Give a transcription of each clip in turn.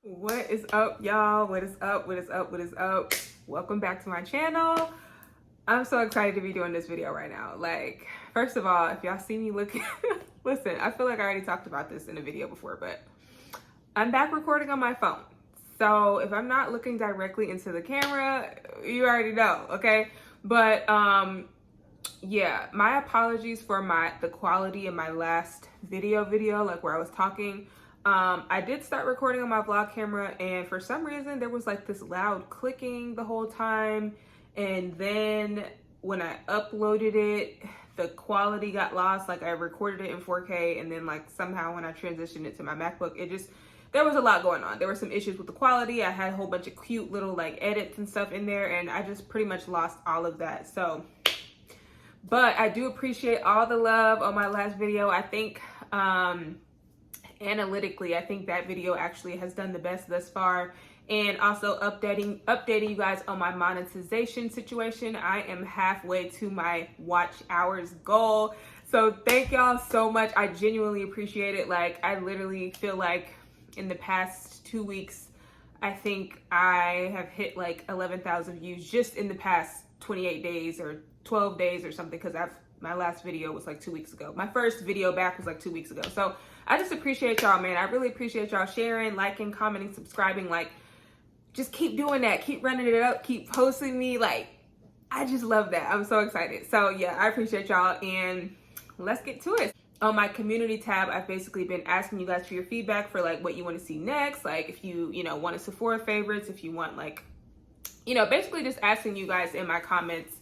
What is up, y'all? What is up? What is up? What is up? Welcome back to my channel. I'm so excited to be doing this video right now. Like, first of all, if y'all see me looking, listen, I feel like I already talked about this in a video before, but I'm back recording on my phone. So if I'm not looking directly into the camera, you already know, okay? But yeah, my apologies for the quality of my last video, like where I was talking. I did start recording on my vlog camera, and for some reason there was like this loud clicking the whole time, and then when I uploaded it, the quality got lost. Like I recorded it in 4K, and then like somehow when I transitioned it to my MacBook, there was a lot going on. There were some issues with the quality. I had a whole bunch of cute little like edits and stuff in there, and I just pretty much lost all of that. So, but I do appreciate all the love on my last video. I think analytically, I think that video actually has done the best thus far. And also updating you guys on my monetization situation. I am halfway to my watch hours goal. So thank y'all so much. I genuinely appreciate it. Like, I literally feel like in the past 2 weeks, I think I have hit like 11,000 views just in the past 28 days or 12 days or something, because my last video was like 2 weeks ago. My first video back was like 2 weeks ago. So I just appreciate y'all, man. I really appreciate y'all sharing, liking, commenting, subscribing. Like, just keep doing that. Keep running it up. Keep posting me. Like, I just love that. I'm so excited. So yeah, I appreciate y'all, and let's get to it. On my community tab, I've basically been asking you guys for your feedback for like what you want to see next. Like if you want a Sephora favorites, if you want like, basically just asking you guys in my comments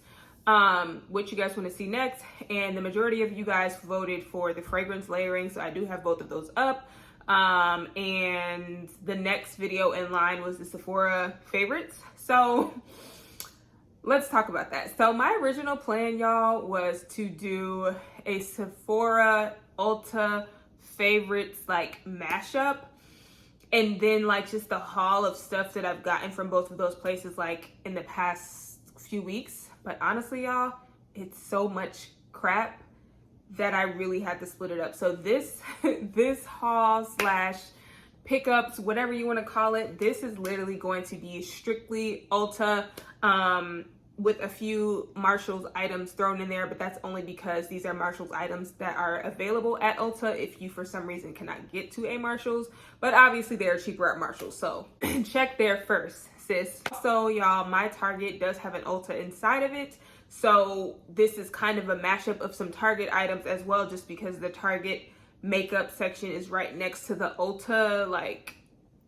what you guys want to see next. And the majority of you guys voted for the fragrance layering, so I do have both of those up. And the next video in line was the Sephora favorites. So let's talk about that. So my original plan, y'all, was to do a Sephora Ulta favorites like mashup, and then like just the haul of stuff that I've gotten from both of those places like in the past few weeks. But honestly, y'all, it's so much crap that I really had to split it up. So this haul slash pickups, whatever you want to call it, this is literally going to be strictly Ulta, with a few Marshalls items thrown in there, but that's only because these are Marshalls items that are available at Ulta if you for some reason cannot get to a Marshalls, but obviously they're cheaper at Marshalls, so check there first, sis. So y'all, my Target does have an Ulta inside of it, so this is kind of a mashup of some Target items as well, just because the Target makeup section is right next to the Ulta like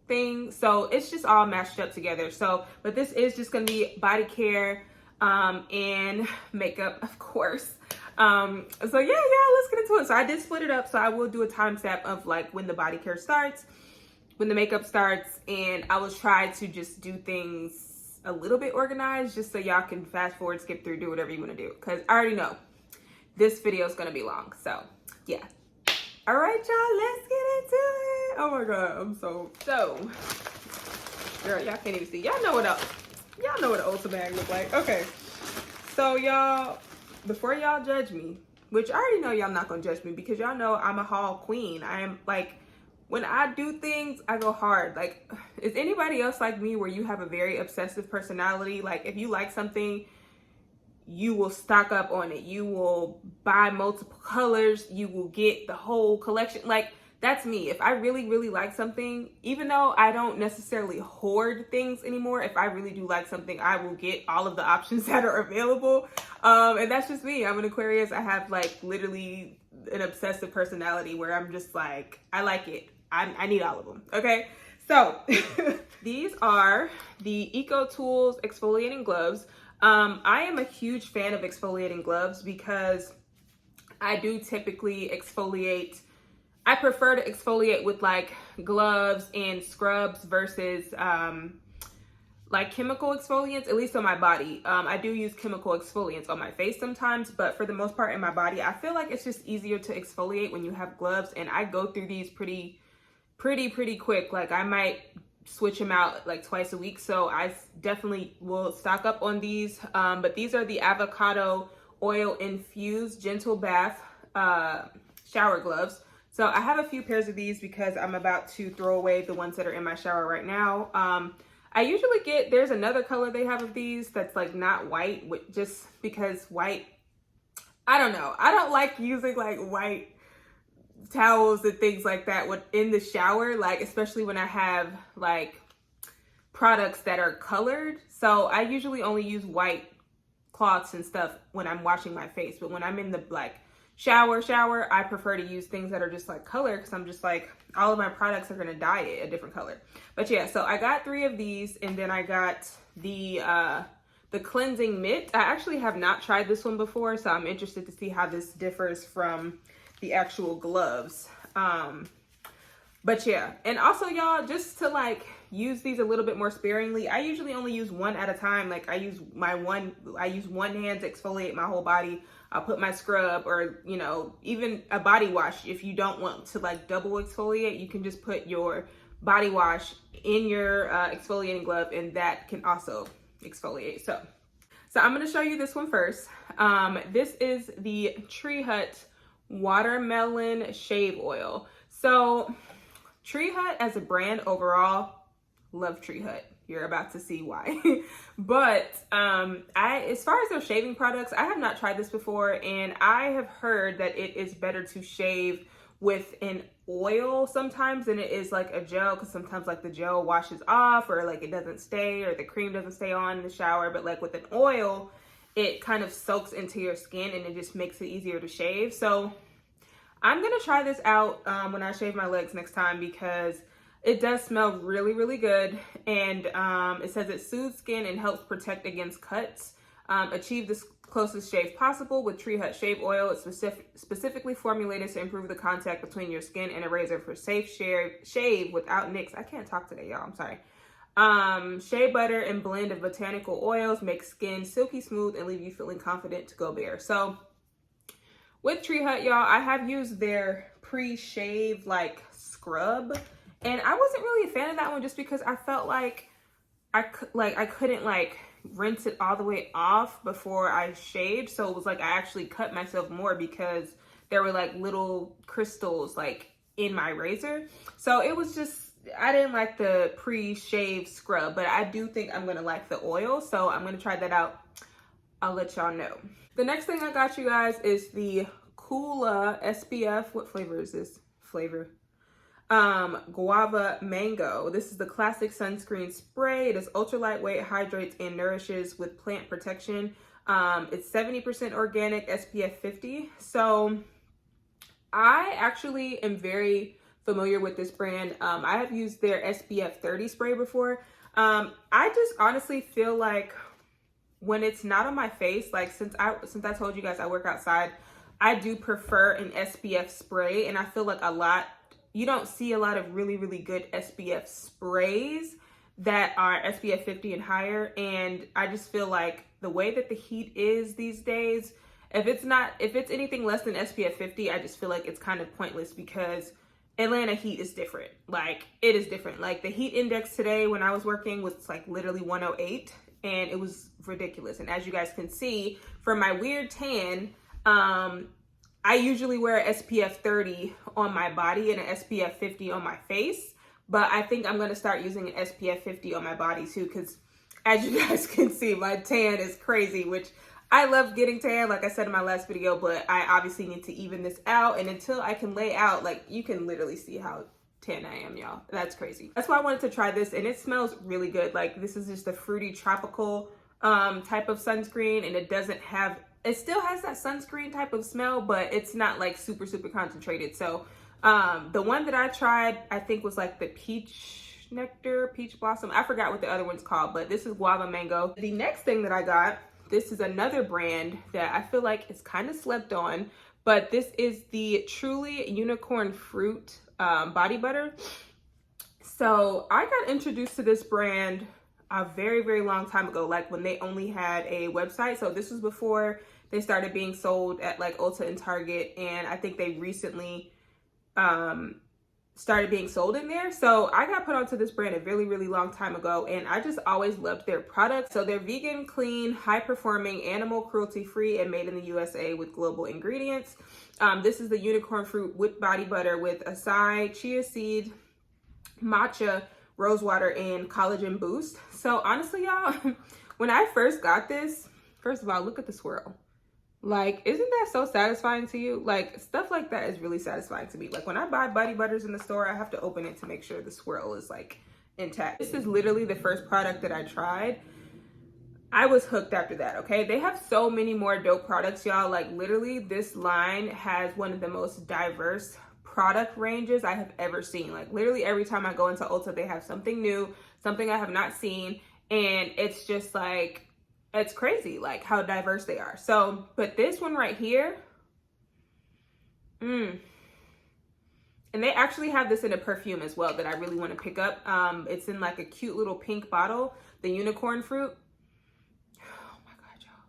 thing, so it's just all mashed up together. So, but this is just gonna be body care and makeup, of course. So yeah, let's get into it. So I did split it up, so I will do a timestamp of like when the body care starts, when the makeup starts, and I will try to just do things a little bit organized just so y'all can fast forward, skip through, do whatever you want to do, because I already know this video is gonna be long. So yeah, all right, y'all, let's get into it. Oh my god, I'm so girl, y'all can't even see. Y'all know what an Ulta bag look like. Okay, so y'all, before y'all judge me, which I already know y'all not gonna judge me because y'all know I'm a haul queen. I am like, when I do things, I go hard. Like, is anybody else like me where you have a very obsessive personality? Like, if you like something, you will stock up on it. You will buy multiple colors. You will get the whole collection. Like, that's me. If I really, really like something, even though I don't necessarily hoard things anymore, if I really do like something, I will get all of the options that are available. And that's just me. I'm an Aquarius. I have like literally an obsessive personality where I'm just like, I like it. I need all of them. Okay. So these are the Eco Tools exfoliating gloves. I am a huge fan of exfoliating gloves because I do typically exfoliate. I prefer to exfoliate with like gloves and scrubs versus like chemical exfoliants, at least on my body. I do use chemical exfoliants on my face sometimes, but for the most part in my body, I feel like it's just easier to exfoliate when you have gloves, and I go through these pretty quick. Like I might switch them out like twice a week, so I definitely will stock up on these. But these are the avocado oil infused gentle bath shower gloves. So I have a few pairs of these because I'm about to throw away the ones that are in my shower right now. I usually get, there's another color they have of these that's like not white, just because white, I don't know. I don't like using like white towels and things like that in the shower, like especially when I have like products that are colored. So I usually only use white cloths and stuff when I'm washing my face, but when I'm in the like shower, I prefer to use things that are just like color, because I'm just like, all of my products are gonna dye it a different color. But yeah, so I got 3 of these, and then I got the cleansing mitt. I actually have not tried this one before, so I'm interested to see how this differs from the actual gloves. But yeah, and also y'all, just to like use these a little bit more sparingly, I usually only use one at a time. Like I use one hand to exfoliate my whole body. I'll put my scrub, or you know, even a body wash. If you don't want to like double exfoliate, you can just put your body wash in your exfoliating glove, and that can also exfoliate. So I'm going to show you this one first. This is the Tree Hut Watermelon Shave Oil. So Tree Hut as a brand overall, love Tree Hut. You're about to see why. But as far as their shaving products, I have not tried this before, and I have heard that it is better to shave with an oil sometimes than it is like a gel, because sometimes like the gel washes off, or like it doesn't stay, or the cream doesn't stay on in the shower. But like with an oil, it kind of soaks into your skin and it just makes it easier to shave. So I'm gonna try this out when I shave my legs next time, because it does smell really, really good. And it says it soothes skin and helps protect against cuts. Achieve the closest shave possible with Tree Hut Shave Oil. It's specifically formulated to improve the contact between your skin and a razor for safe shave without nicks. I can't talk today, y'all. I'm sorry. Shea butter and blend of botanical oils make skin silky smooth and leave you feeling confident to go bare. So with Tree Hut, y'all, I have used their pre-shave like scrub, and I wasn't really a fan of that one, just because I felt like I couldn't like rinse it all the way off before I shaved. So it was like I actually cut myself more, because there were like little crystals like in my razor. So it was just, I didn't like the pre-shave scrub, but I do think I'm gonna like the oil. So I'm gonna try that out. I'll let y'all know. The next thing I got you guys is the Coola SPF. What flavor is this? Guava Mango. This is the classic sunscreen spray. It is ultra lightweight, hydrates and nourishes with plant protection. It's 70% organic, SPF 50. So I actually am very familiar with this brand. I have used their SPF 30 spray before. I just honestly feel like when it's not on my face, like since I told you guys I work outside, I do prefer an SPF spray, and I feel like you don't see a lot of really, really good SPF sprays that are SPF 50 and higher. And I just feel like the way that the heat is these days, if it's anything less than SPF 50, I just feel like it's kind of pointless, because Atlanta heat is different. Like it is different. Like the heat index today when I was working was like literally 108, and it was ridiculous. And as you guys can see from my weird tan, I usually wear an SPF 30 on my body and an SPF 50 on my face, but I think I'm going to start using an SPF 50 on my body too, because as you guys can see, my tan is crazy, which I love getting tan, like I said in my last video, but I obviously need to even this out. And until I can lay out, like you can literally see how tan I am, y'all. That's crazy. That's why I wanted to try this, and it smells really good. Like this is just a fruity tropical type of sunscreen, and it still has that sunscreen type of smell, but it's not like super, super concentrated. So the one that I tried, I think was like the peach blossom. I forgot what the other one's called, but this is Guava Mango. The next thing that I got, this is another brand that I feel like is kind of slept on, but this is the Truly Unicorn Fruit body butter. So I got introduced to this brand a very, very long time ago, like when they only had a website. So this was before they started being sold at like Ulta and Target, and I think they recently started being sold in there. So I got put onto this brand a really long time ago, and I just always loved their products. So they're vegan, clean, high performing, animal cruelty free, and made in the USA with global ingredients. This is the unicorn fruit whipped body butter with acai, chia seed, matcha, rosewater, and collagen boost. So honestly, y'all, when I first got this, first of all, look at the swirl. Like, isn't that so satisfying to you? Like, stuff like that is really satisfying to me. Like, when I buy body butters in the store, I have to open it to make sure the swirl is like intact. This is literally the first product that I tried. I was hooked after that, okay? They have so many more dope products, y'all. Like, literally, this line has one of the most diverse product ranges I have ever seen. Like, literally every time I go into Ulta, they have something new, something I have not seen, and it's just like, it's crazy, like, how diverse they are. So, but this one right here, and they actually have this in a perfume as well that I really want to pick up. It's in like a cute little pink bottle, the unicorn fruit. Oh my God, y'all.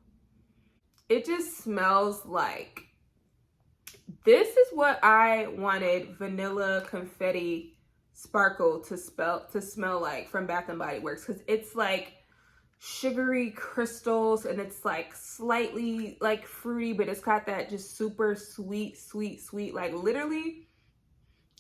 It just smells like, this is what I wanted vanilla confetti sparkle to smell like from Bath and Body Works, because it's like sugary crystals, and it's like slightly like fruity, but it's got that just super sweet, like literally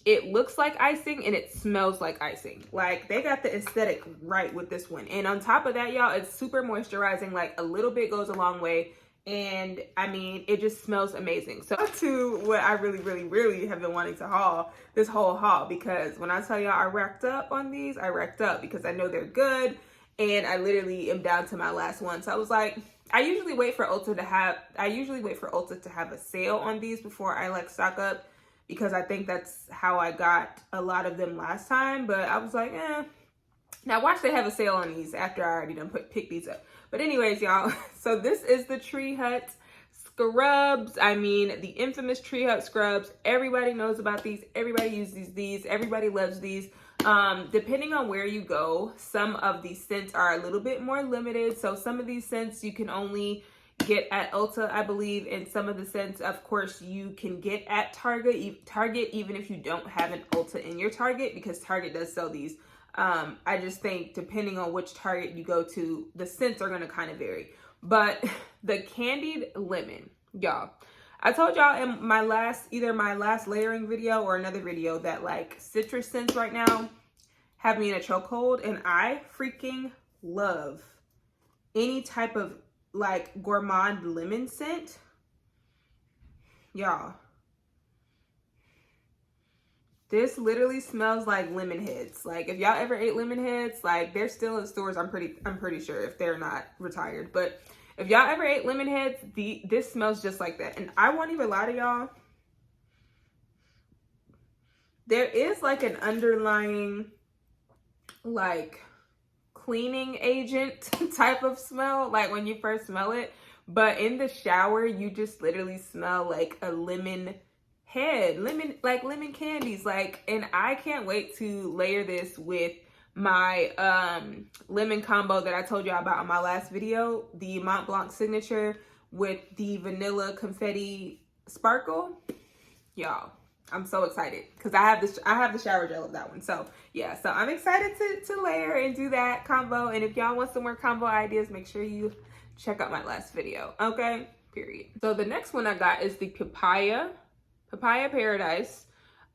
it looks like icing and it smells like icing. Like, they got the aesthetic right with this one. And on top of that, y'all, it's super moisturizing. Like, a little bit goes a long way. And I mean, it just smells amazing. So to what I really have been wanting to haul this whole haul, because when I tell y'all I racked up on these, I racked up because I know they're good. And I literally am down to my last one. So I was like, I usually wait for Ulta to have a sale on these before I like stock up, because I think that's how I got a lot of them last time. But I was like, now watch they have a sale on these after I already done pick these up. But anyways, y'all, so this is the Tree Hut scrubs. I mean, the infamous Tree Hut scrubs. Everybody knows about these. Everybody uses these. Everybody loves these. Depending on where you go, some of these scents are a little bit more limited. So some of these scents you can only get at Ulta, I believe, and some of the scents, of course, you can get at Target, even if you don't have an Ulta in your Target, because Target does sell these. I just think depending on which Target you go to, the scents are going to kind of vary. But the candied lemon, y'all, I told y'all in my last layering video or another video that like citrus scents right now have me in a chokehold, and I freaking love any type of like gourmand lemon scent. Y'all, this literally smells like lemon heads. Like, if y'all ever ate lemon heads, like, they're still in stores, I'm pretty sure, if they're not retired. But if y'all ever ate lemon heads, this smells just like that. And I won't even lie to y'all, there is like an underlying like cleaning agent type of smell, like when you first smell it. But in the shower, you just literally smell like a lemon head, lemon candies. Like, and I can't wait to layer this with my lemon combo that I told y'all about on my last video, the Mont Blanc signature with the vanilla confetti sparkle. Y'all, I'm so excited because I have the shower gel of that one. So yeah, so I'm excited to layer and do that combo. And if y'all want some more combo ideas, make sure you check out my last video. Okay, period. So the next one I got is the Papaya Paradise.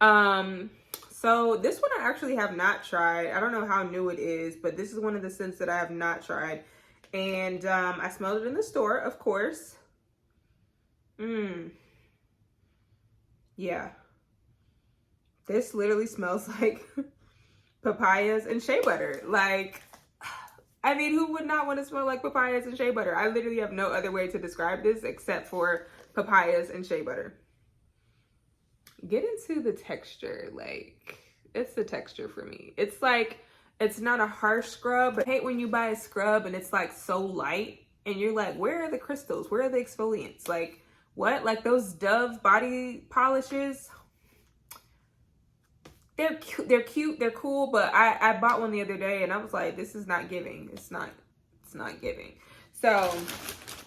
So this one I actually have not tried. I don't know how new it is, but this is one of the scents that I have not tried. And I smelled it in the store, of course. Yeah. This literally smells like papayas and shea butter. Like, I mean, who would not want to smell like papayas and shea butter? I literally have no other way to describe this except for papayas and shea butter. Get into the texture. Like, it's the texture for me. It's like, it's not a harsh scrub, but I hate when you buy a scrub and it's like so light and you're like, where are the crystals? Where are the exfoliants? Like, what? Like those Dove body polishes, they're cute, they're cool, but I bought one the other day and I was like, this is not giving. It's not giving. So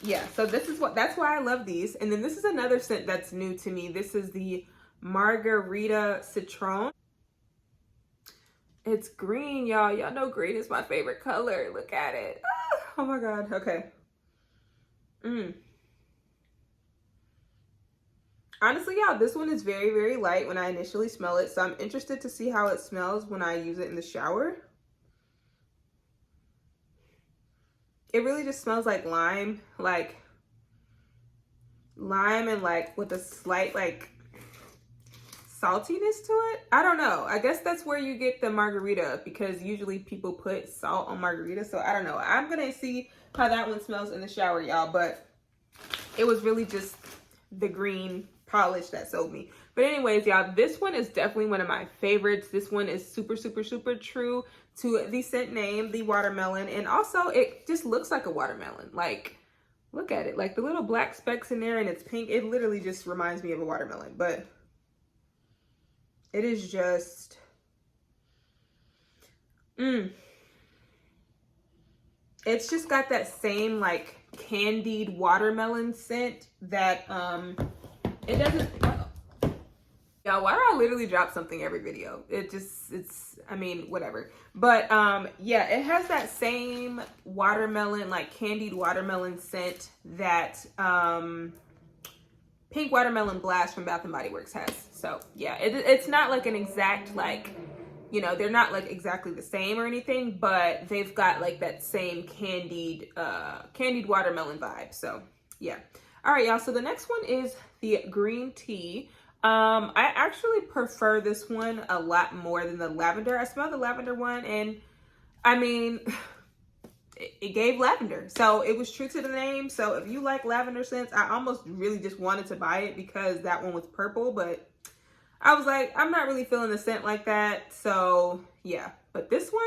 yeah, so that's why I love these. And then this is another scent that's new to me. This is the Margarita Citron. It's green, y'all. Y'all know green is my favorite color. Look at it. Ah, oh my God. Okay. Honestly, y'all, this one is very, very light when I initially smell it. So I'm interested to see how it smells when I use it in the shower. It really just smells like lime and like with a slight like saltiness to it. I don't know. I guess that's where you get the margarita, because usually people put salt on margarita. So I don't know. I'm gonna see how that one smells in the shower, y'all. But it was really just the green polish that sold me. But anyways, y'all, this one is definitely one of my favorites. This one is super, super, super true to the scent name, the watermelon. And also it just looks like a watermelon. Like, look at it. Like the little black specks in there and it's pink. It literally just reminds me of a watermelon. But it is just, it's just got that same like candied watermelon scent that, it doesn't, y'all, why do I literally drop something every video? I mean, whatever. But yeah, it has that same watermelon, like candied watermelon scent that Pink Watermelon Blast from Bath & Body Works has. So yeah, it's not like an exact, like, you know, they're not like exactly the same or anything, but they've got like that same candied watermelon vibe. So yeah. All right, y'all. So the next one is the green tea. I actually prefer this one a lot more than the lavender. I smelled the lavender one and I mean, it gave lavender. So it was true to the name. So if you like lavender scents, I almost really just wanted to buy it because that one was purple, but I was like, I'm not really feeling the scent like that. So yeah, but this one,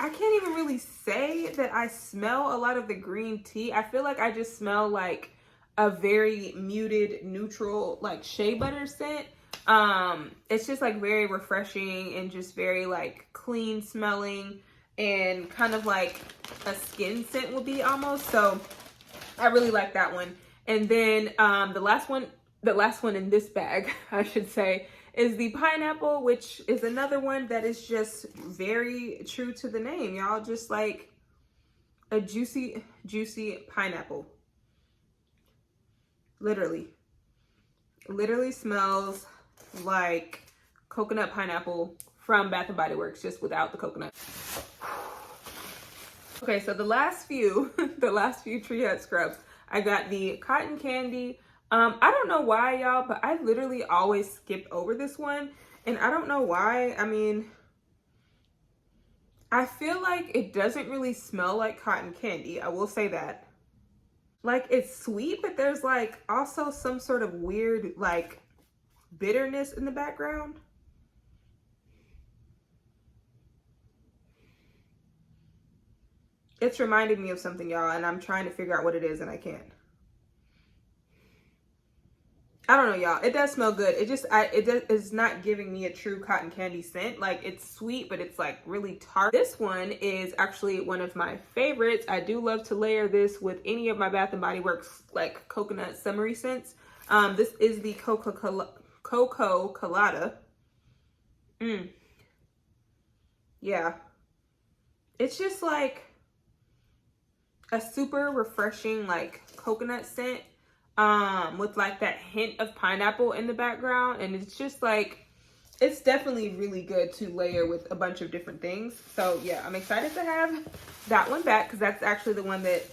I can't even really say that I smell a lot of the green tea. I feel like I just smell like a very muted, neutral, like shea butter scent. It's just like very refreshing and just very like clean smelling and kind of like a skin scent would be almost. So I really like that one. And then the last one in this bag, I should say, is the pineapple, which is another one that is just very true to the name, y'all. Just like a juicy, juicy pineapple. Literally smells like coconut pineapple from Bath & Body Works, just without the coconut. Okay, so the last few Tree Hut scrubs, I got the cotton candy. I don't know why, y'all, but I literally always skip over this one. And I don't know why. I mean, I feel like it doesn't really smell like cotton candy. I will say that. Like, it's sweet, but there's like also some sort of weird like bitterness in the background. It's reminding me of something, y'all, and I'm trying to figure out what it is and I can't. I don't know, y'all. It does smell good. It's not giving me a true cotton candy scent. Like, it's sweet, but it's like really tart. This one is actually one of my favorites. I do love to layer this with any of my Bath & Body Works like coconut summery scents. This is the Cocoa Colada. Yeah. It's just like a super refreshing like coconut scent. With like that hint of pineapple in the background, and it's just like, it's definitely really good to layer with a bunch of different things. So yeah, I'm excited to have that one back because that's actually the one that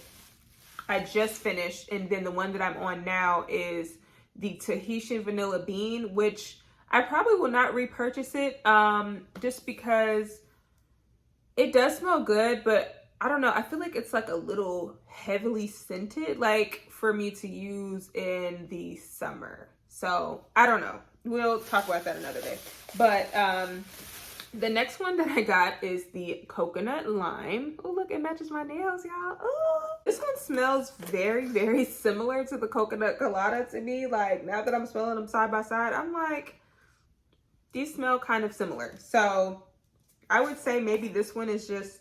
I just finished, and then the one that I'm on now is the Tahitian Vanilla Bean, which I probably will not repurchase it just because it does smell good, but I don't know, I feel like it's like a little heavily scented, like for me to use in the summer. So I don't know. We'll talk about that another day. But the next one that I got is the Coconut Lime. Oh, look, it matches my nails, y'all. Oh, this one smells very, very similar to the Coconut Colada to me. Like, now that I'm smelling them side by side, I'm like, these smell kind of similar. So I would say maybe this one is just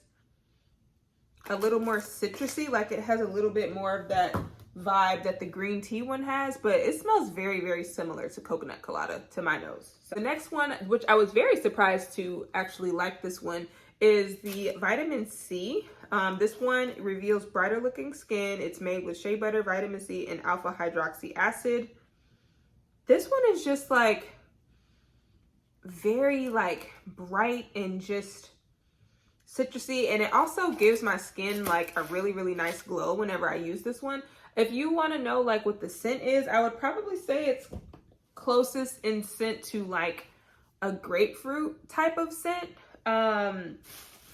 a little more citrusy, like it has a little bit more of that vibe that the green tea one has, but it smells very, very similar to coconut colada to my nose. So the next one, which I was very surprised to actually like this one, is the vitamin C. This one reveals brighter looking skin. It's made with shea butter, vitamin C, and alpha hydroxy acid. This one is just like very like bright and just citrusy, and it also gives my skin like a really, really nice glow whenever I use this one. If you want to know like what the scent is, I would probably say it's closest in scent to like a grapefruit type of scent,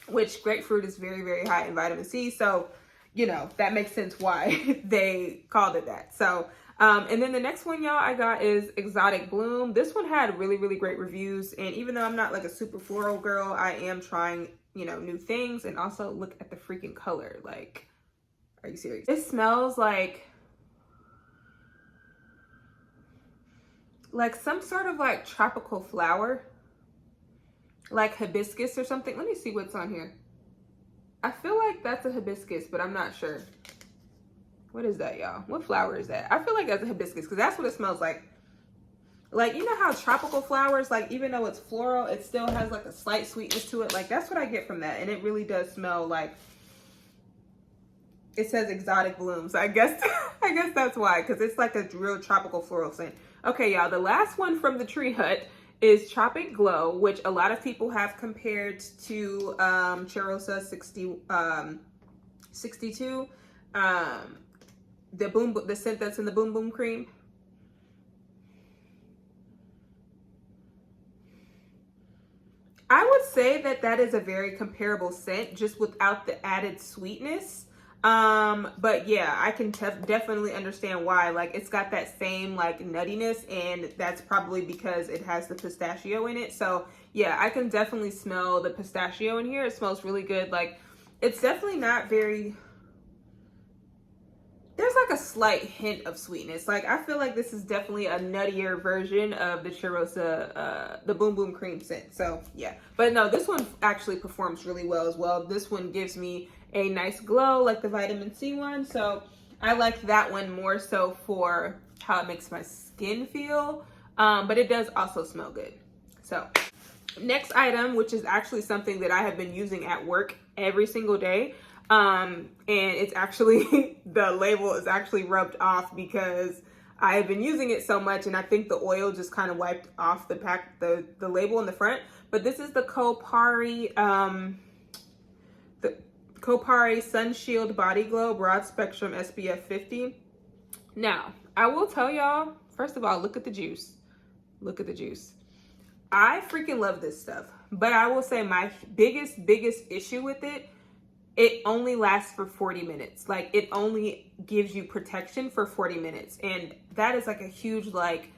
which grapefruit is very, very high in vitamin C. So, you know, that makes sense why they called it that. So, and then the next one, y'all, I got is Exotic Bloom. This one had really, really great reviews. And even though I'm not like a super floral girl, I am trying, you know, new things. And also look at the freaking color. Like, are you serious? It smells like some sort of like tropical flower, like hibiscus or something. Let me see what's on here. I feel like that's a hibiscus, but I'm not sure. What is that, y'all? What flower is that? I feel like that's a hibiscus because that's what it smells like. Like, you know how tropical flowers, like even though it's floral, it still has like a slight sweetness to it. Like that's what I get from that. And it really does smell like, it says Exotic Bloom. So I guess that's why, because it's like a real tropical floral scent. Okay, y'all, the last one from the Tree Hut is Tropic Glow, which a lot of people have compared to Cheirosa 62. The scent that's in the Boom Boom Cream. I would say that is a very comparable scent, just without the added sweetness. But yeah, I can definitely understand why. Like, it's got that same like nuttiness, and that's probably because it has the pistachio in it. So yeah, I can definitely smell the pistachio in here. It smells really good. Like, it's definitely not very, there's like a slight hint of sweetness. Like, I feel like this is definitely a nuttier version of the Cheirosa, the Boom Boom Cream scent. So yeah, but no, this one actually performs really well as well. This one gives me a nice glow like the vitamin C one. So I like that one more so for how it makes my skin feel. But it does also smell good. So next item, which is actually something that I have been using at work every single day. And it's actually, the label is actually rubbed off because I have been using it so much, and I think the oil just kind of wiped off the label in the front. But this is the Kopari, Kopari Sun Shield Body Glow Broad Spectrum SPF 50. Now, I will tell y'all, first of all, look at the juice. Look at the juice. I freaking love this stuff. But I will say my biggest issue with it, it only lasts for 40 minutes. Like, it only gives you protection for 40 minutes. And that is like a huge, like,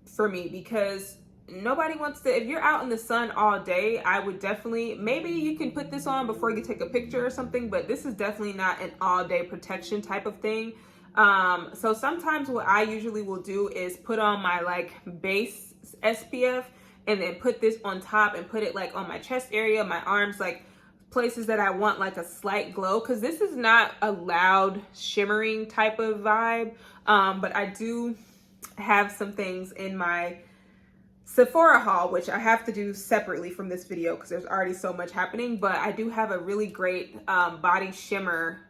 for me, because nobody wants to, if you're out in the sun all day, I would definitely, maybe you can put this on before you take a picture or something, but this is definitely not an all day protection type of thing. So sometimes what I usually will do is put on my like base SPF and then put this on top and put it like on my chest area, my arms, like places that I want like a slight glow, because this is not a loud shimmering type of vibe. But I do have some things in my Sephora haul, which I have to do separately from this video because there's already so much happening. But I do have a really great body shimmer,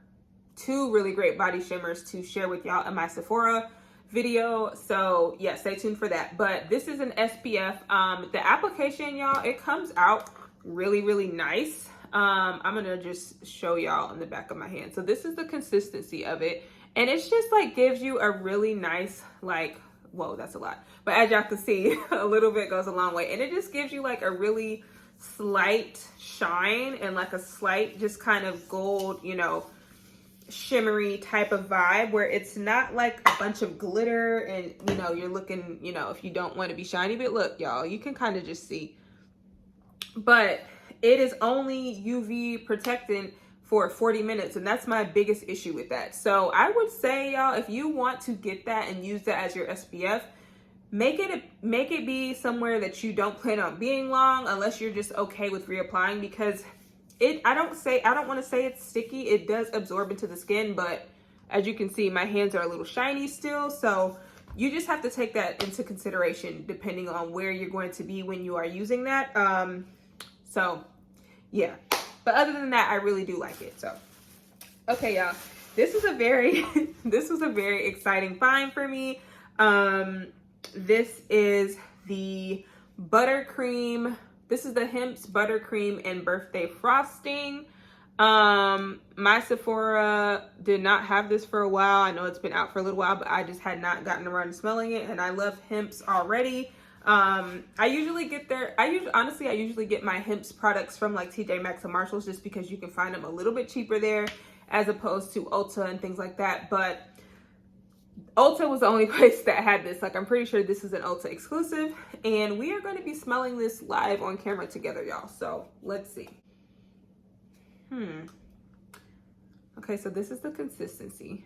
two really great body shimmers to share with y'all in my Sephora video. So yeah, stay tuned for that. But this is an SPF. The application, y'all, it comes out really, really nice. I'm gonna just show y'all on the back of my hand. So this is the consistency of it, and it's just like gives you a really nice, like, whoa, that's a lot, but as y'all can see, a little bit goes a long way, and it just gives you like a really slight shine and like a slight just kind of gold, you know, shimmery type of vibe, where it's not like a bunch of glitter and, you know, you're looking, you know, if you don't want to be shiny. But look, y'all, you can kind of just see, but it is only UV protectant for 40 minutes, and that's my biggest issue with that. So I would say, y'all, if you want to get that and use that as your SPF, make it be somewhere that you don't plan on being long, unless you're just okay with reapplying, because I don't want to say it's sticky. It does absorb into the skin, but as you can see, my hands are a little shiny still. So you just have to take that into consideration depending on where you're going to be when you are using that. So yeah, but other than that, I really do like it. So, okay, y'all, this was a very, this was a very exciting find for me. This is the buttercream. This is the Hempz buttercream and birthday frosting. My Sephora did not have this for a while. I know it's been out for a little while, but I just had not gotten around to smelling it, and I love Hempz already. I usually get honestly, I usually get my Hempz products from like TJ Maxx and Marshalls, just because you can find them a little bit cheaper there as opposed to Ulta and things like that. But Ulta was the only place that had this. Like, I'm pretty sure this is an Ulta exclusive, and we are going to be smelling this live on camera together, y'all. So let's see. Okay, so this is the consistency.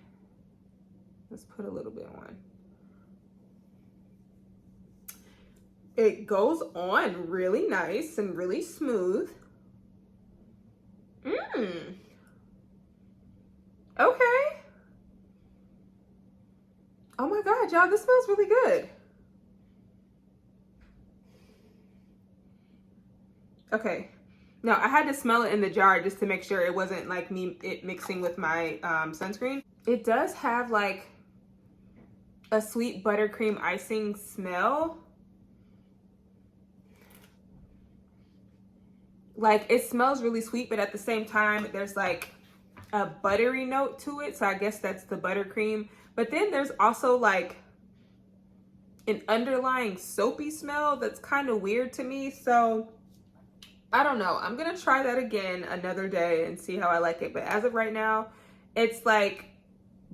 Let's put a little bit on. It goes on really nice and really smooth. Okay. Oh my God, y'all, this smells really good. Okay. Now, I had to smell it in the jar just to make sure it wasn't like it mixing with my sunscreen. It does have like a sweet buttercream icing smell. Like, it smells really sweet, but at the same time, there's like a buttery note to it. So I guess that's the buttercream. But then there's also like an underlying soapy smell that's kind of weird to me. So I don't know. I'm going to try that again another day and see how I like it. But as of right now, it's like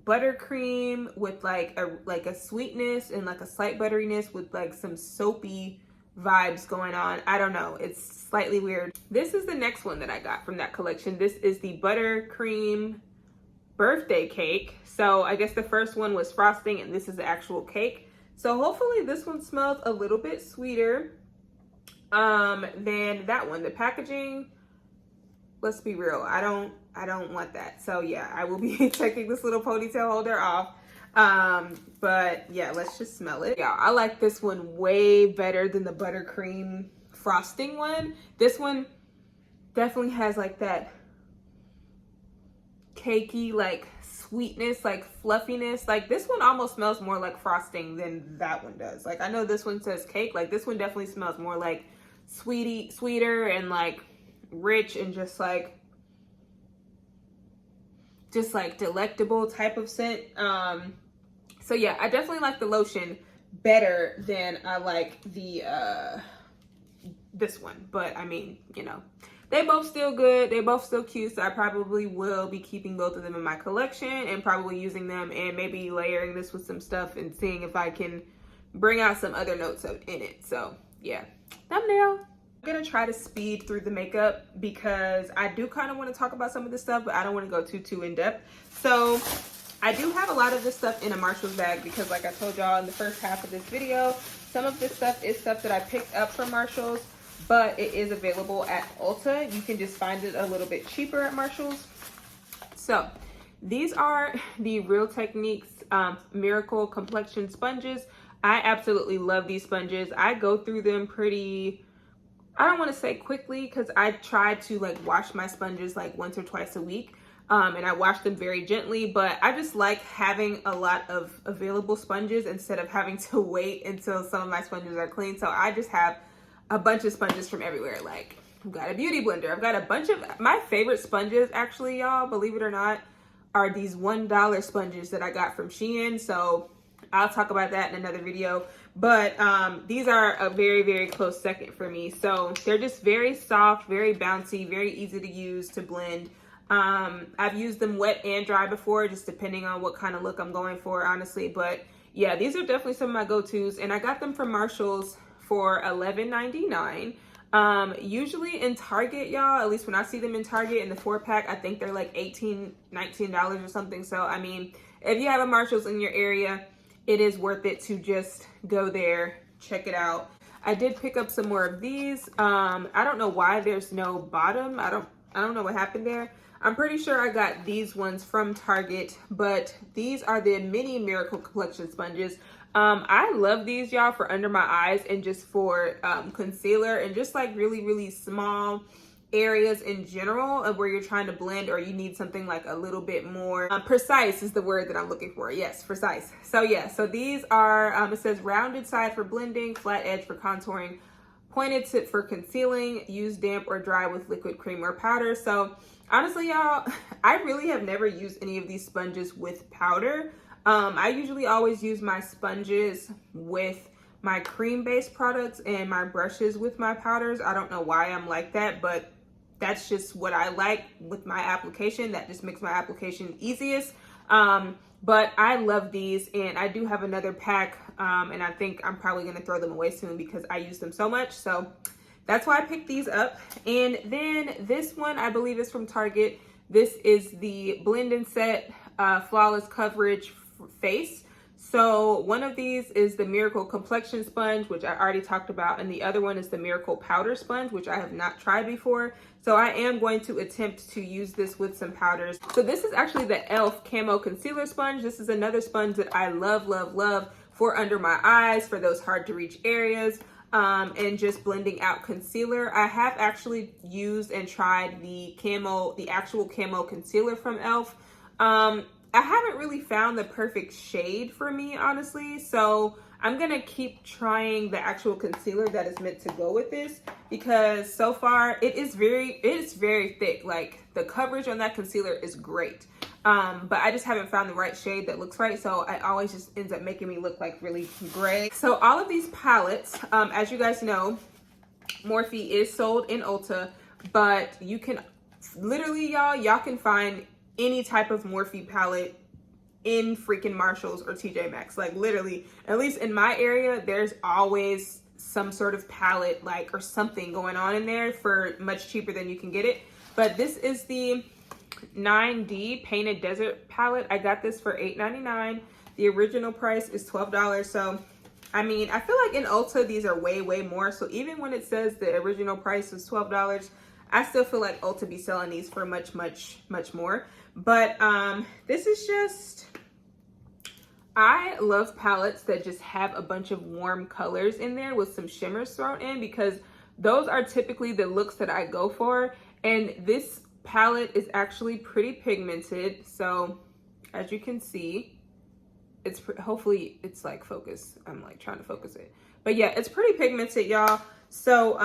buttercream with like a sweetness and like a slight butteriness with like some soapy vibes going on. I don't know. It's slightly weird. This is the next one that I got from that collection. This is the buttercream birthday cake. So I guess the first one was frosting and this is the actual cake. So hopefully this one smells a little bit sweeter than that one. The packaging, let's be real, I don't want that. So yeah, I will be taking this little ponytail holder off. But yeah, let's just smell it. Yeah, I like this one way better than the buttercream frosting one. This one definitely has like that cakey, like sweetness, like fluffiness. Like, this one almost smells more like frosting than that one does. Like, I know this one says cake. Like, this one definitely smells more like sweeter and like rich and just like delectable type of scent. So yeah, I definitely like the lotion better than I like the this one. But I mean, you know, they both still good. They both still cute. So I probably will be keeping both of them in my collection and probably using them and maybe layering this with some stuff and seeing if I can bring out some other notes in it. So yeah, thumbnail. I'm gonna try to speed through the makeup because I do kind of want to talk about some of this stuff, but I don't want to go too in depth. So I do have a lot of this stuff in a Marshalls bag because, like I told y'all in the first half of this video, some of this stuff is stuff that I picked up from Marshalls, but it is available at Ulta. You can just find it a little bit cheaper at Marshalls. So these are the Real Techniques Miracle Complexion Sponges. I absolutely love these sponges. I go through them pretty, I don't want to say quickly, because I try to like wash my sponges like once or twice a week. And I wash them very gently, but I just like having a lot of available sponges instead of having to wait until some of my sponges are clean. So I just have a bunch of sponges from everywhere. Like, I've got a beauty blender. I've got a bunch of, my favorite sponges actually, y'all, believe it or not, are these $1 sponges that I got from Shein. So I'll talk about that in another video. But these are a very close second for me. So they're just very soft, very bouncy, very easy to use, to blend. I've used them wet and dry before, just depending on what kind of look I'm going for, honestly. But yeah, these are definitely some of my go-tos, and I got them from Marshalls for $11.99. Usually in Target, y'all, at least when I see them in Target in the 4-pack, I think they're like $18, $19 or something. So I mean, if you have a Marshalls in your area, it is worth it to just go there, check it out. I did pick up some more of these. I don't know why there's no bottom. I don't know what happened there. I'm pretty sure I got these ones from Target, but these are the mini Miracle Complexion sponges. I love these, y'all, for under my eyes and just for concealer and just like really, really small areas in general of where you're trying to blend or you need something like a little bit more precise is the word that I'm looking for. Yes, precise. So yeah, so these are, it says rounded side for blending, flat edge for contouring, pointed tip for concealing, use damp or dry with liquid, cream, or powder. So honestly, y'all, I really have never used any of these sponges with powder. I usually always use my sponges with my cream-based products and my brushes with my powders. I don't know why I'm like that, but that's just what I like with my application. That just makes my application easiest. But I love these, and I do have another pack, and I think I'm probably going to throw them away soon because I use them so much. So that's why I picked these up. And then this one, I believe, is from Target. This is the Blend and Set Flawless Coverage Face. So one of these is the Miracle Complexion Sponge, which I already talked about, and the other one is the Miracle Powder Sponge, which I have not tried before. So I am going to attempt to use this with some powders. So this is actually the e.l.f. Camo Concealer Sponge. This is another sponge that I love, love, love for under my eyes, for those hard to reach areas, and just blending out concealer. I have actually used and tried the actual camo concealer from e.l.f. I haven't really found the perfect shade for me, honestly. So I'm gonna keep trying the actual concealer that is meant to go with this, because so far it is very thick. Like, the coverage on that concealer is great. But I just haven't found the right shade that looks right. So it always just ends up making me look like really gray. So all of these palettes, as you guys know, Morphe is sold in Ulta, but you can literally, y'all can find any type of Morphe palette in freaking Marshalls or TJ Maxx. Like, literally, at least in my area, there's always some sort of palette, like, or something going on in there for much cheaper than you can get it. But this is the 9D Painted Desert palette. I got this for $8.99. The original price is $12. So I mean, I feel like in Ulta these are way more. So even when it says the original price was $12, I still feel like Ulta be selling these for much more. But this is just, I love palettes that just have a bunch of warm colors in there with some shimmers thrown in, because those are typically the looks that I go for. And this palette is actually pretty pigmented. So as you can see, it's hopefully it's like focus. I'm like trying to focus it. But yeah, it's pretty pigmented, y'all. So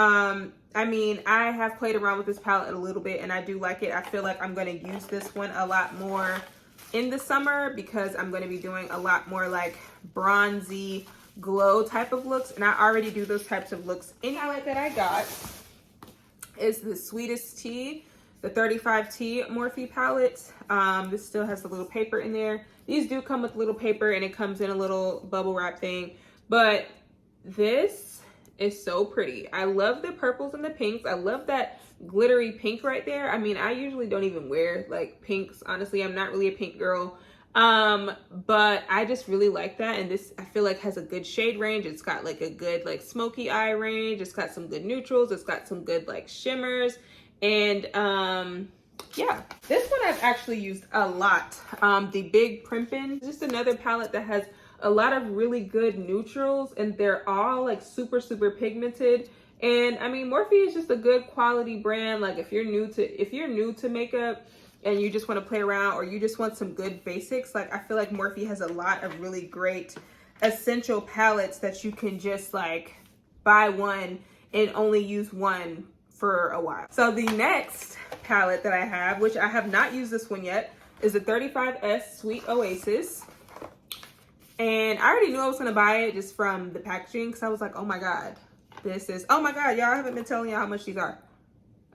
I mean, I have played around with this palette a little bit and I do like it. I feel like I'm going to use this one a lot more in the summer because I'm going to be doing a lot more like bronzy glow type of looks, and I already do those types of looks. In the palette that I got is the Sweetest Tea, the 35T Morphe palette. This still has the little paper in there. These do come with little paper and it comes in a little bubble wrap thing, but this is so pretty. I love the purples and the pinks. I love that glittery pink right there. I mean, I usually don't even wear like pinks. Honestly, I'm not really a pink girl. But I just really like that. And this, I feel like, has a good shade range. It's got like a good like smoky eye range. It's got some good neutrals. It's got some good like shimmers. And yeah, this one I've actually used a lot. The Big Primpin', just another palette that has a lot of really good neutrals, and they're all like super pigmented. And I mean, Morphe is just a good quality brand. Like if you're new to makeup and you just want to play around, or you just want some good basics, like I feel like Morphe has a lot of really great essential palettes that you can just like buy one and only use one for a while. So the next palette that I have, which I have not used this one yet, is the 35S Sweet Oasis. And I already knew I was gonna buy it just from the packaging, because I was like, oh my god, this is, oh my god, y'all, I haven't been telling y'all how much these are.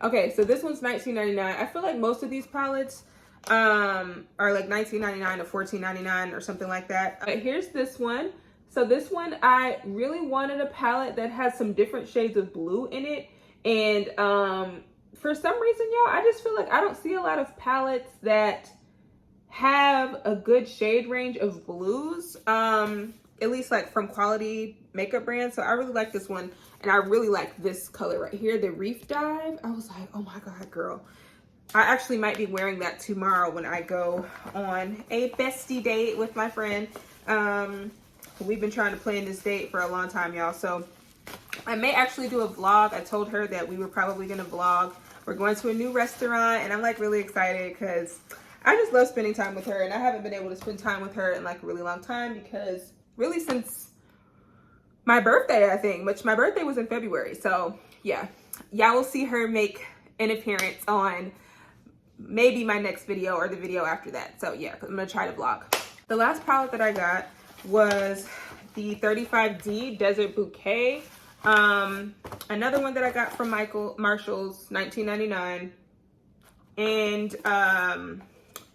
Okay, so this one's $19.99. I feel like most of these palettes are like $19.99 or $14.99 or something like that. But here's this one. So this one, I really wanted a palette that has some different shades of blue in it. And for some reason, y'all, I just feel like I don't see a lot of palettes that have a good shade range of blues, at least like from quality makeup brands. So I really like this one, and I really like this color right here, the Reef Dive. I was like, oh my god, girl, I actually might be wearing that tomorrow when I go on a bestie date with my friend. We've been trying to plan this date for a long time, y'all. So I may actually do a vlog. I told her that we were probably going to vlog. We're going to a new restaurant, and I'm like really excited because I just love spending time with her, and I haven't been able to spend time with her in like a really long time because really since my birthday, I think, which my birthday was in February. So yeah, y'all will see her make an appearance on maybe my next video or the video after that. So yeah, I'm gonna try to vlog. The last palette that I got was the 35D Desert Bouquet. Another one that I got from Marshall's, $19.99. And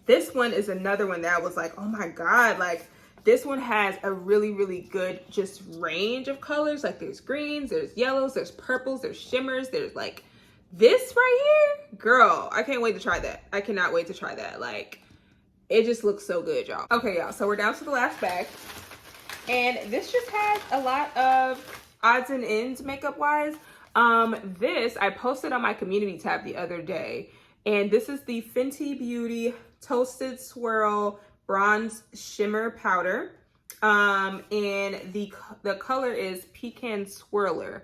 this one is another one that I was like, oh my God, like this one has a really good just range of colors. Like there's greens, there's yellows, there's purples, there's shimmers, there's like this right here. Girl, I can't wait to try that. I cannot wait to try that. Like it just looks so good, y'all. Okay, y'all, so we're down to the last bag. And this just has a lot of odds and ends makeup wise. This I posted on my community tab the other day, and this is the Fenty Beauty Toasted Swirl Bronze Shimmer Powder. And the color is Pecan Swirler.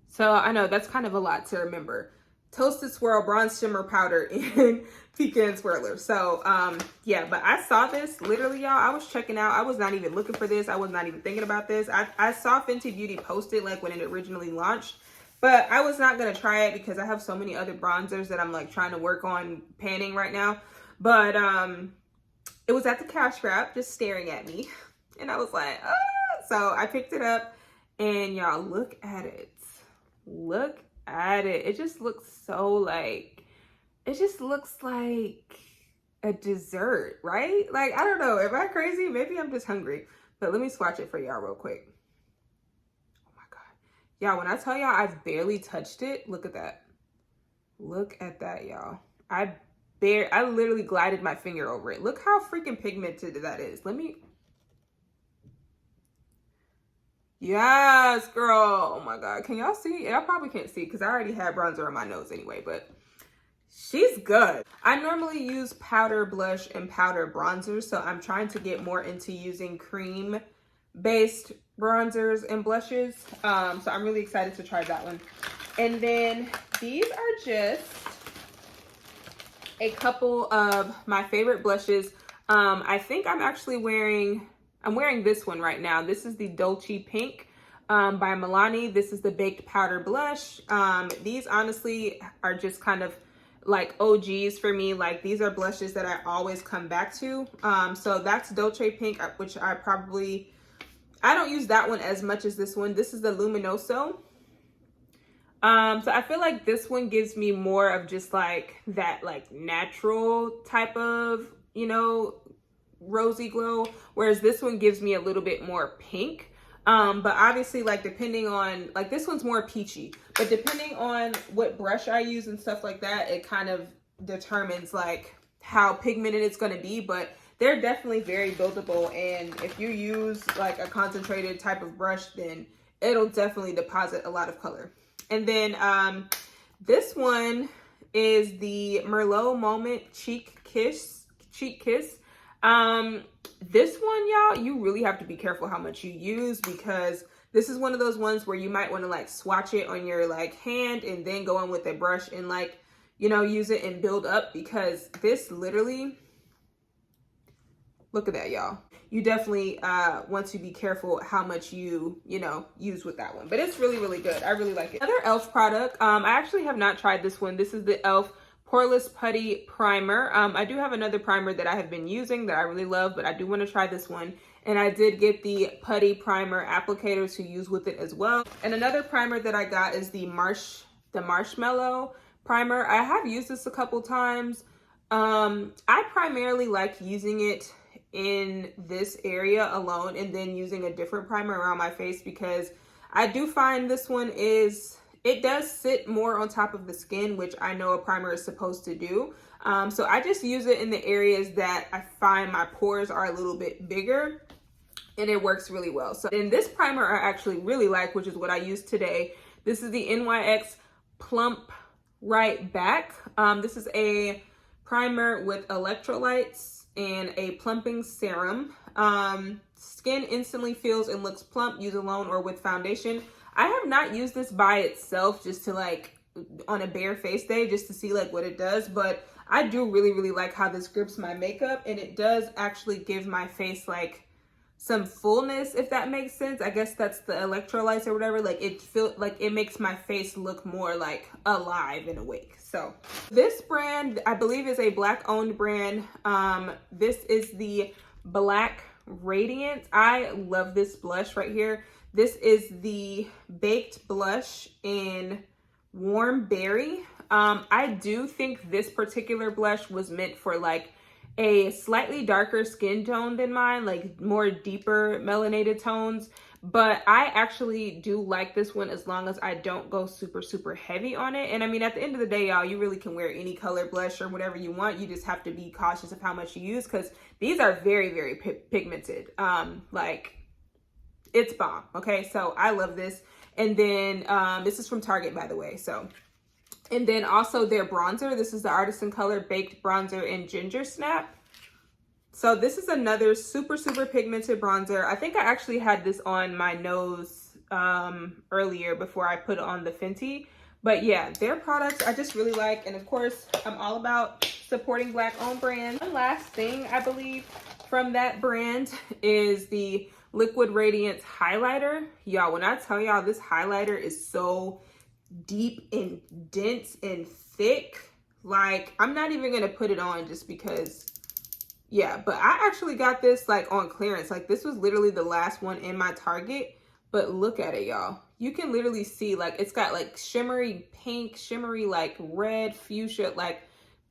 So I know that's kind of a lot to remember. Toasted Swirl Bronze Shimmer Powder in Pecan Swirler. So yeah, but I saw this literally, y'all. I was checking out. I was not even looking for this. I was not even thinking about this. I saw Fenty Beauty post it like when it originally launched, but I was not gonna try it because I have so many other bronzers that I'm like trying to work on panning right now. But it was at the cash wrap just staring at me, and I was like, ah! So I picked it up, and y'all look at it. Look at it. It just looks so like, it just looks like a dessert, right? Like, I don't know. Am I crazy? Maybe I'm just hungry. But let me swatch it for y'all real quick. Oh my God. Y'all, when I tell y'all I've barely touched it, look at that. Look at that, y'all. I literally glided my finger over it. Look how freaking pigmented that is. Let me. Yes, girl. Oh my God. Can y'all see? Y'all probably can't see because I already had bronzer on my nose anyway, but she's good. I normally use powder blush and powder bronzers, so I'm trying to get more into using cream based bronzers and blushes. So I'm really excited to try that one. And then these are just a couple of my favorite blushes. I think I'm actually wearing this one right now. This is the Dolce Pink by Milani. This is the Baked Powder Blush. These honestly are just kind of like OGs for me. Like these are blushes that I always come back to. So that's Dolce Pink, which I don't use that one as much as this one. This is the Luminoso. So I feel like this one gives me more of just like that like natural type of, you know, rosy glow, whereas this one gives me a little bit more pink. But obviously like depending on, like this one's more peachy, but depending on what brush I use and stuff like that, it kind of determines like how pigmented it's going to be. But they're definitely very buildable, and if you use like a concentrated type of brush, then it'll definitely deposit a lot of color. And then this one is the Merlot Moment Cheek Kiss. This one, y'all, you really have to be careful how much you use, because this is one of those ones where you might want to like swatch it on your like hand and then go in with a brush and like, you know, use it and build up, because this literally, look at that, y'all. You definitely want to be careful how much you know, use with that one. But it's really, really good. I really like it. Another e.l.f. product. I actually have not tried this one. This is the e.l.f. Poreless Putty Primer. I do have another primer that I have been using that I really love, but I do want to try this one. And I did get the Putty Primer applicator to use with it as well. And another primer that I got is the Marshmallow Primer. I have used this a couple times. I primarily like using it in this area alone and then using a different primer around my face, because I do find this one it does sit more on top of the skin, which I know a primer is supposed to do. So I just use it in the areas that I find my pores are a little bit bigger, and it works really well. So in this primer I actually really like, which is what I use today. This is the NYX Plump Right Back. This is a primer with electrolytes and a plumping serum. Skin instantly feels and looks plump, use alone or with foundation. I have not used this by itself, just to like on a bare face day, just to see like what it does, but I do really like how this grips my makeup, and it does actually give my face like some fullness, if that makes sense. I guess that's the electrolytes or whatever. Like it feels like it makes my face look more like alive and awake. So this brand, I believe, is a Black owned brand. This is the Black Radiant. I love this blush right here. This is the Baked Blush in Warm Berry. I do think this particular blush was meant for like a slightly darker skin tone than mine, like more deeper melanated tones. But I actually do like this one as long as I don't go super heavy on it. And I mean, at the end of the day, y'all, you really can wear any color blush or whatever you want. You just have to be cautious of how much you use, because these are very pigmented. Like it's bomb. Okay, so I love this. And then this is from Target, by the way. So, and then also their bronzer. This is the Artisan Color Baked Bronzer in Ginger Snap. So this is another super pigmented bronzer. I think I actually had this on my nose earlier before I put on the Fenty. But yeah, their products I just really like. And of course, I'm all about supporting Black owned brands. One last thing I believe from that brand is the Liquid Radiance highlighter. Y'all, when I tell y'all this highlighter is so deep and dense and thick, like I'm not even gonna put it on just because, yeah. But I actually got this like on clearance. Like this was literally the last one in my Target. But look at it, y'all. You can literally see like it's got like shimmery pink, shimmery like red, fuchsia. Like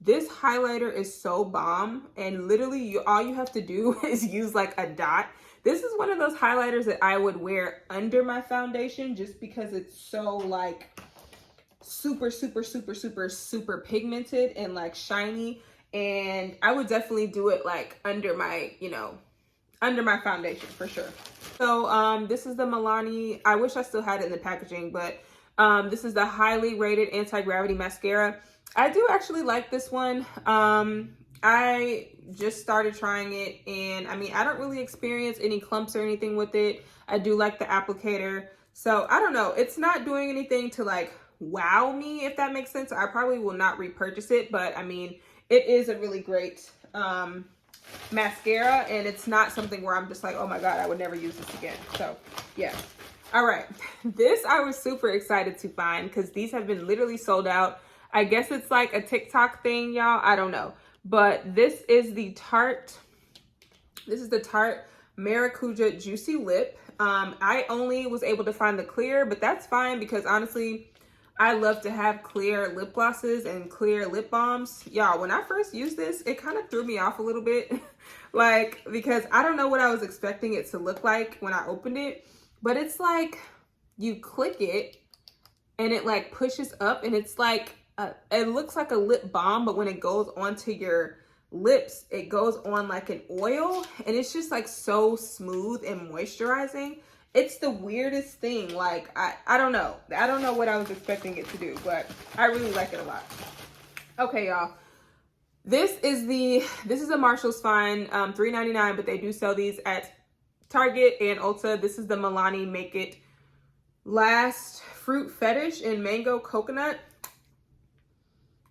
this highlighter is so bomb, and literally all you have to do is use like a dot. This is one of those highlighters that I would wear under my foundation just because it's so like super pigmented and like shiny. And I would definitely do it like under my, you know, under my foundation for sure. So this is the Milani. I wish I still had it in the packaging, but this is the highly rated anti-gravity mascara. I do actually like this one. I just started trying it, and I mean, I don't really experience any clumps or anything with it. I do like the applicator. So I don't know. It's not doing anything to like wow me, if that makes sense. I probably will not repurchase it, but I mean, it is a really great mascara, and it's not something where I'm just like, oh my God, I would never use this again. So yeah. All right. This I was super excited to find because these have been literally sold out. I guess it's like a TikTok thing, y'all. I don't know. But this is the Tarte. This is the Tarte Maracuja Juicy Lip. I only was able to find the clear, but that's fine because honestly, I love to have clear lip glosses and clear lip balms. Y'all, when I first used this, it kind of threw me off a little bit. Like, because I don't know what I was expecting it to look like when I opened it. But it's like, you click it and it like pushes up, and it's like, it looks like a lip balm, but when it goes onto your lips, it goes on like an oil, and it's just like so smooth and moisturizing. It's the weirdest thing. Like, I don't know. I don't know what I was expecting it to do, but I really like it a lot. Okay, y'all. This is a Marshall's Find, $3.99, but they do sell these at Target and Ulta. This is the Milani Make It Last Fruit Fetish in Mango Coconut.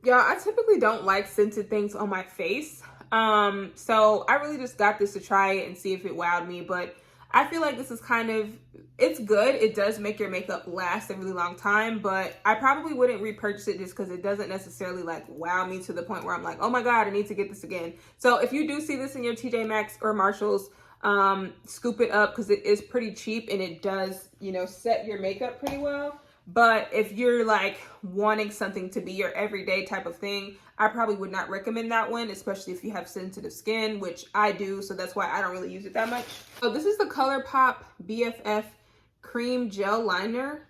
Y'all, I typically don't like scented things on my face. So I really just got this to try it and see if it wowed me. But I feel like this is kind of, it's good. It does make your makeup last a really long time. But I probably wouldn't repurchase it just because it doesn't necessarily like wow me to the point where I'm like, oh my God, I need to get this again. So if you do see this in your TJ Maxx or Marshall's, scoop it up because it is pretty cheap and it does, you know, set your makeup pretty well. But if you're like wanting something to be your everyday type of thing, I probably would not recommend that one, especially if you have sensitive skin, which I do. So that's why I don't really use it that much. So this is the ColourPop BFF Cream Gel Liner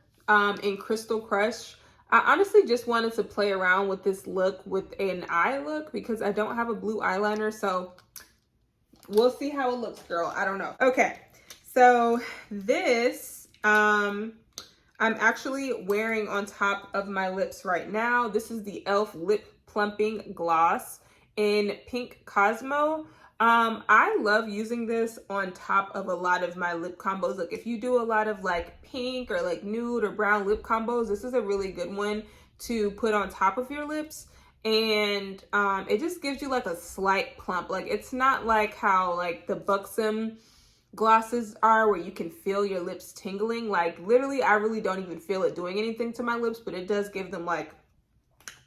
in Crystal Crush. I honestly just wanted to play around with this look with an eye look because I don't have a blue eyeliner. So we'll see how it looks, girl. I don't know. Okay, so this, I'm actually wearing on top of my lips right now. This is the e.l.f. Lip Plumping Gloss in Pink Cosmo. I love using this on top of a lot of my lip combos. Like if you do a lot of like pink or like nude or brown lip combos, this is a really good one to put on top of your lips. And it just gives you like a slight plump. Like it's not like how like the Buxom glosses are where you can feel your lips tingling. Like literally I really don't even feel it doing anything to my lips, but it does give them like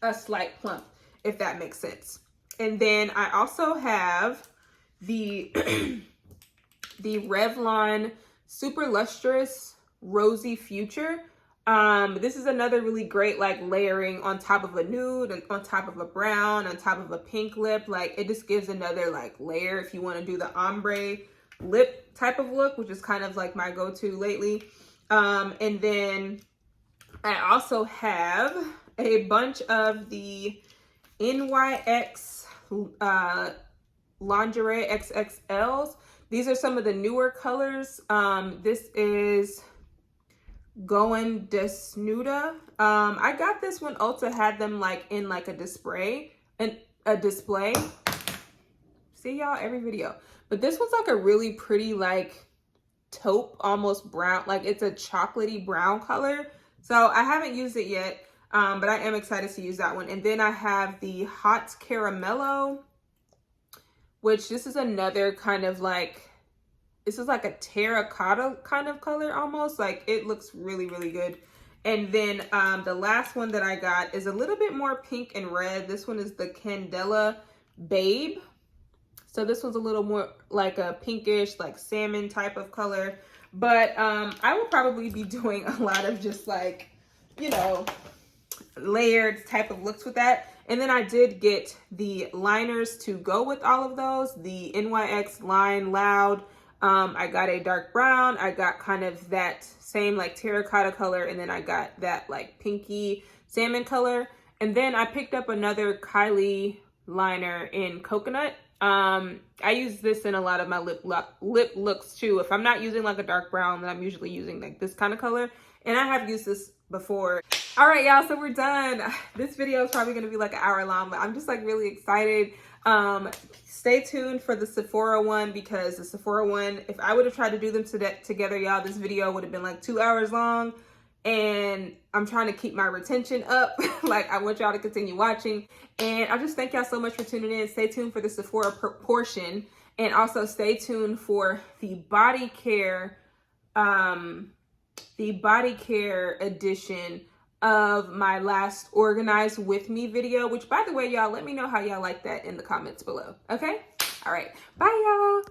a slight plump, if that makes sense. And then I also have the the Revlon Super Lustrous Rosy Future. This is another really great like layering on top of a nude and on top of a brown, on top of a pink lip. Like it just gives another like layer if you want to do the ombre lip type of look, which is kind of like my go-to lately. And then I also have a bunch of the NYX lingerie XXLs. These are some of the newer colors. This is Going Desnuda. I got this when Ulta had them like in like a display. See y'all every video. But this one's like a really pretty like taupe, almost brown, like it's a chocolatey brown color. So I haven't used it yet, but I am excited to use that one. And then I have the Hot Caramello, which this is another kind of like, this is like a terracotta kind of color almost. Like it looks really, really good. And then the last one that I got is a little bit more pink and red. This one is the Candela Babe. So this one's a little more like a pinkish, like salmon type of color. But I will probably be doing a lot of just like, you know, layered type of looks with that. And then I did get the liners to go with all of those. The NYX Line Loud. I got a dark brown. I got kind of that same like terracotta color. And then I got that like pinky salmon color. And then I picked up another Kylie liner in coconut. I use this in a lot of my lip looks too. If I'm not using like a dark brown, then I'm usually using like this kind of color. And I have used this before. All right, y'all, so we're done. This video is probably going to be like an hour long, but I'm just like really excited. Stay tuned for the Sephora one, because the Sephora one, if I would have tried to do them together, y'all, this video would have been like 2 hours long. And I'm trying to keep my retention up. Like I want y'all to continue watching. And I just thank y'all so much for tuning in. Stay tuned for the Sephora portion. And also stay tuned for the body care edition of my last Organize With Me video, which by the way, y'all, let me know how y'all like that in the comments below. Okay? All right. Bye, y'all.